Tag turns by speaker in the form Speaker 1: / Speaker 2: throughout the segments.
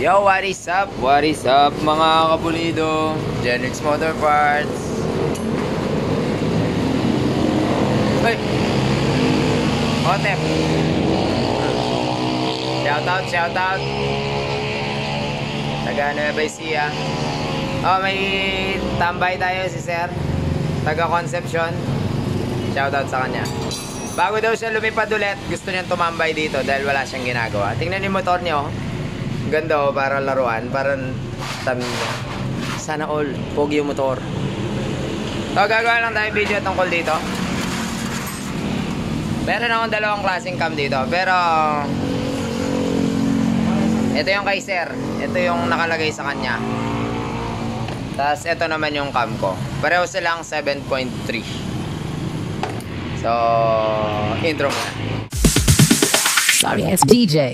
Speaker 1: Yo, what is up? What is up mga kabulido? Genrix Motor Parts. Hey! Otep! Shout out! Taga Nueva Ecija. Oh, may tambay tayo si Sir. Taga Concepcion. Shout out sa kanya. Bago daw siya lumipad ulit, gusto niyang tumambay dito dahil wala siyang ginagawa. Tingnan yung motor niyo. Ganda oh, para laruan, parang sana all, pogi yung motor. So, gagawa lang tayo video tungkol dito. Meron akong dalawang klaseng cam dito, pero ito yung kay Sir, ito yung nakalagay sa kanya. Tapos ito naman yung cam ko. Pareho silang 7.3. So, intro muna.
Speaker 2: Sorry, it's DJ.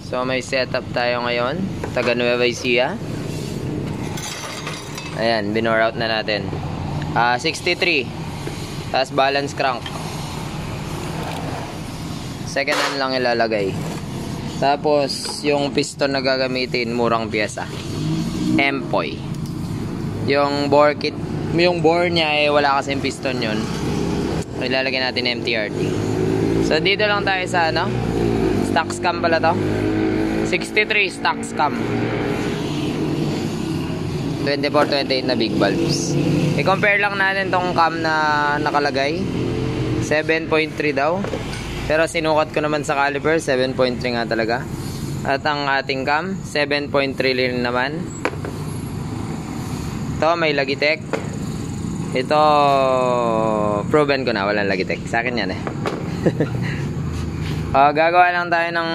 Speaker 1: So, may setup tayo ngayon. Taga Nueva Ecija. Ayan, binore out na natin. 63. Tapos balance crank. Second hand lang ilalagay. Tapos, yung piston na gagamitin, murang pyesa. Empoy. Yung bore kit, yung bore niya eh, wala kasing piston yun. Ilalagay natin MTRT. So, dito lang tayo sa ano? Stock cam pala to. 63 stock cam. 24-28 na big bulbs. I-compare lang natin tong cam na nakalagay. 7.3 daw. Pero sinukat ko naman sa caliper, 7.3 nga talaga. At ang ating cam, 7.3 rin naman. Ito, may Logitech. Ito, proven ko na, walang Logitech. Sa akin yan eh. Gagawa lang tayo ng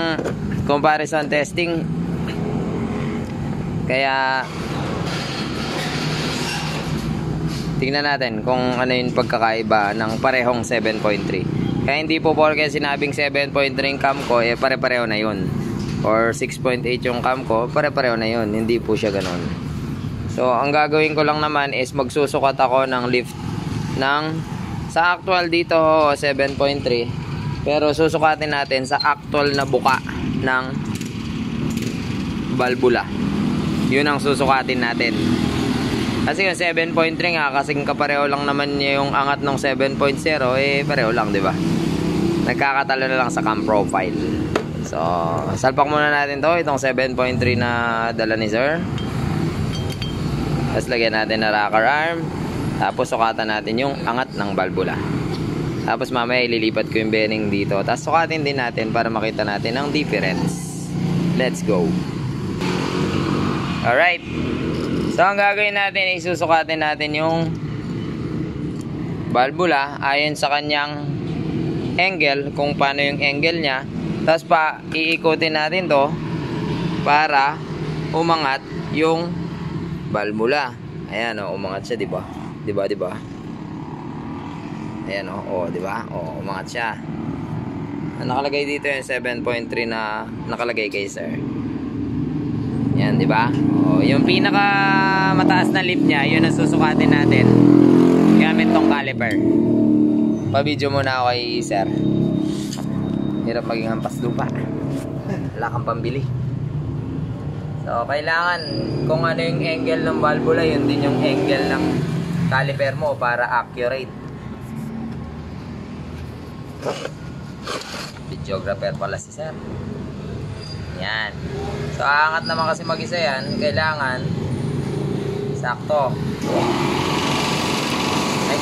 Speaker 1: comparison testing. Kaya tingnan natin kung ano yung pagkakaiba ng parehong 7.3. Kaya hindi po porke sinabing 7.3 yung cam ko, eh pare-pareho na yun. Or 6.8 yung cam ko, pare-pareho na yun. Hindi po siya ganun. So, ang gagawin ko lang naman is magsusukat ako ng lift ng, sa actual dito 7.3. Pero susukatin natin sa actual na buka ng valvula. Yun ang susukatin natin. Kasi yung 7.3 nga, kasing kapareho lang naman yung angat ng 7.0, eh pareho lang, di ba? Nagkakatalo na lang sa cam profile. So, salpak muna natin to, itong 7.3 na dala ni Sir. Tapos lagyan natin na rocker arm. Tapos sukatan natin yung angat ng valvula. Tapos mamaya ililipat ko yung bearing dito. Tapos sukatin din natin para makita natin ang difference. Let's go. Alright. So, ang gagawin natin, isusukatin natin yung valvula ayon sa kanyang angle, kung paano yung angle niya. Tapos iikutin natin to para umangat yung valvula. Ayan o, umangat siya, diba? Diba? Ayan o, diba? O, umangat siya. Nakalagay dito yung 7.3 na nakalagay kay Sir. Yan, di ba? Oh, yung pinaka mataas na lift niya, yun ang susukatin natin gamit tong caliper. Pa-video muna ako kay Sir. Hirap maging hampas lupa. Wala kang pambili. So, kailangan kung ano yung angle ng valvula, yun din yung angle ng caliper mo para accurate. Videographer pala si Sir. Yan. So, aangat naman kasi mag-isa yan. Kailangan sakto. Ay.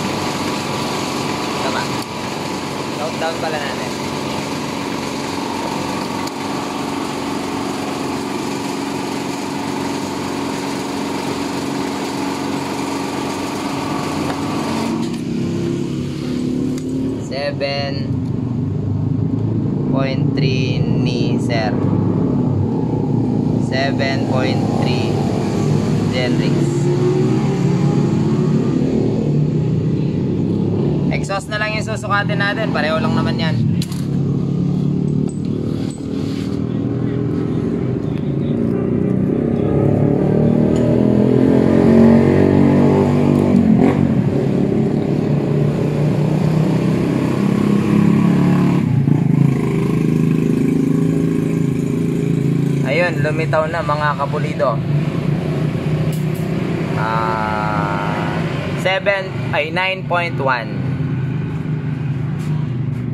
Speaker 1: Tama. Countdown pala natin. Seven 7.3 ni Sir. 7.3 Genrix. Exhaust na lang yung susukatin natin. Pareho lang naman yan. Yan, lumitaw na mga kapulido. 9.1.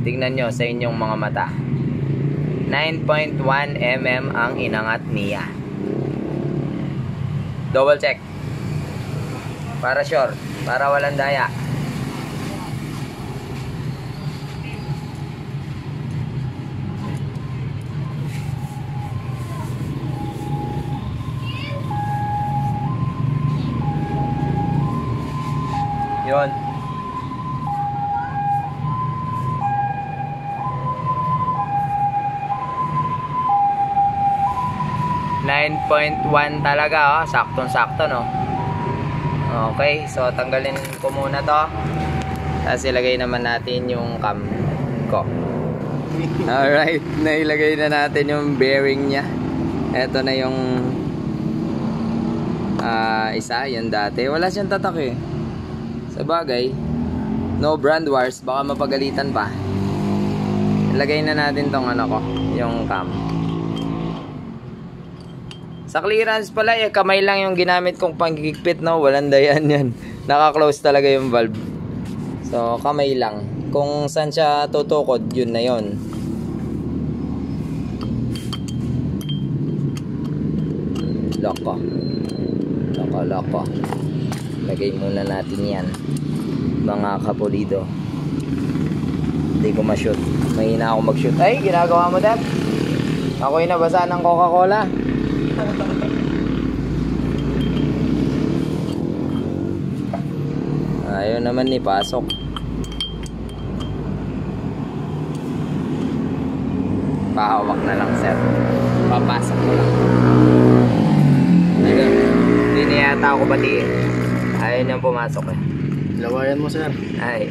Speaker 1: Tingnan nyo sa inyong mga mata. 9.1 mm ang inangat niya. Double check. Para sure. Para walang daya. Yun. .1 talaga, oh. Saktong-sakto, no? Okay, so tanggalin ko muna to. Tapos ilagay naman natin yung cam ko. Alright, nailagay na natin yung bearing nya. Ito na yung isa, yung dati. Wala siyang tatak eh. Sa bagay, no brand wars, baka mapagalitan pa. Ilagay na natin tong ano ko, yung cam. Sa clearance pala, kamay lang yung ginamit kong panggigpit, no? Walang dayan yan. Naka-close talaga yung valve. So, kamay lang. Kung saan siya tutukod, yun na yun. Loko. Loko. Lagay muna natin yan. Mga kapulido. Hindi ko ma-shoot. Mahina ako mag-shoot. Ay, ginagawa mo, Dad? Ako'y nabasa ng Coca-Cola. Ayaw naman ni pasok. Pahawak na lang, sir. Papasok mo lang. Ayun. Hindi na yata ako batiin. Ayaw niyang pumasok eh.
Speaker 3: Lawayan mo, sir.
Speaker 1: Ay.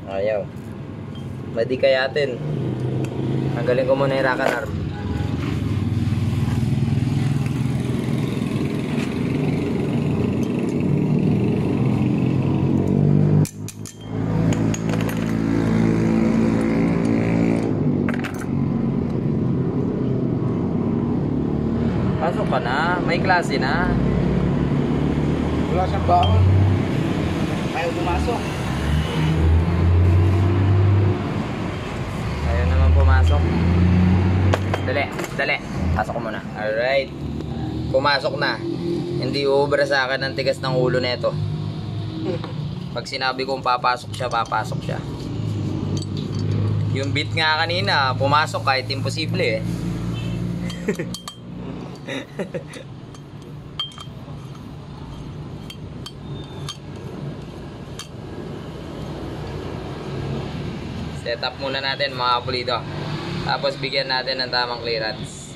Speaker 1: Ayaw. Madikayatin. Tanggalin ko muna yung rakan arm. Pasok ka na. May klase na.
Speaker 3: Wala siyang baon. Ayaw pumasok.
Speaker 1: Ayaw naman pumasok. Dali. Pasok ko muna. Alright. Pumasok na. Hindi uubra sa akin ang tigas ng ulo nito. Pag sinabi kong papasok siya. Yung beat nga kanina, pumasok kahit imposible eh. Set up muna natin mga pulido. Tapos bigyan natin ng tamang clearance.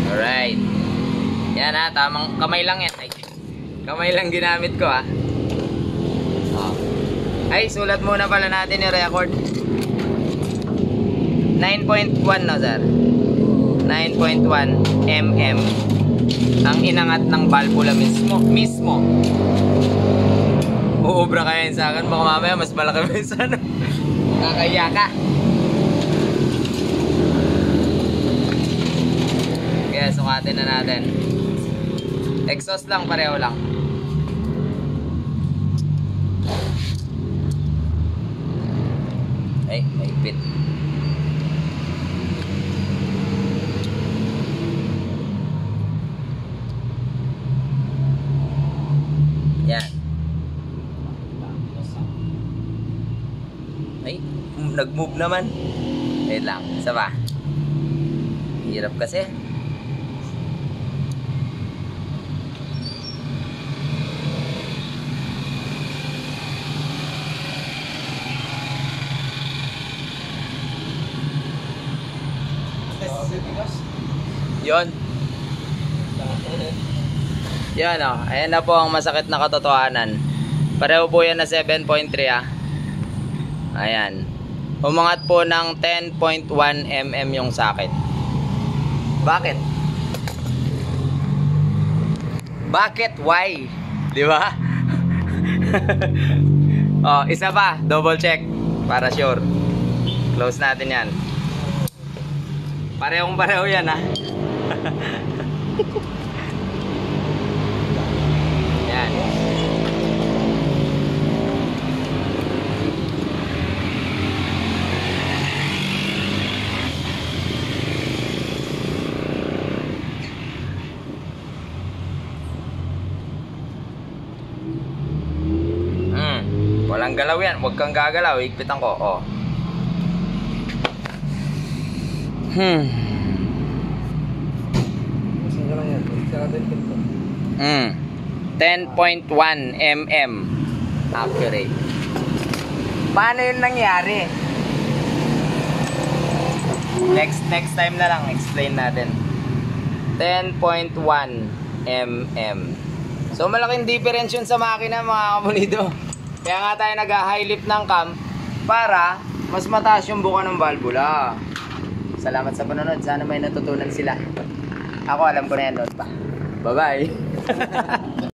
Speaker 1: Alright. Yan ha, tamang kamay lang yan. Ay, kamay lang ginamit ko ha. Ay, sulat muna pala natin yung record. 9.1 no, sir? 9.1 mm ang inangat ng valvula mismo. Uubra kaya yun sa akin. Baka mamaya mas malaki mo yun sa ano. Kakaya ka. Kaya sukatin na natin. Exhaust lang, pareho lang. Ay, may pit. Yan. Ay, nag-move naman. Wait lang, isa pa. Hirap kasi. Yon. Yan o. Ayan na po ang masakit na katotohanan. Pareho po yan na 7.3 ah. Ayan. Umangat po ng 10.1 mm yung sakit. Bakit? Bakit? Why? Di ba? Oh, isa pa. Double check. Para sure. Close natin yan. Parehong pareho yan ha. Yan. Walang galaw yan. Huwag kang gagalaw. Higpitan ko. Oh.
Speaker 3: Saan ka lang yan? Saan ka pinto?
Speaker 1: 10.1 mm accurate. Paano yun nangyari? Next time na lang explain natin. 10.1 mm. So malaking difference yun sa makina mga kamunido. Kaya nga tayo nag-high lift ng cam para mas mataas yung buka ng valvula. Salamat sa panonood. Sana may natutunan sila. Ako alam ko na yan, note pa. Bye-bye.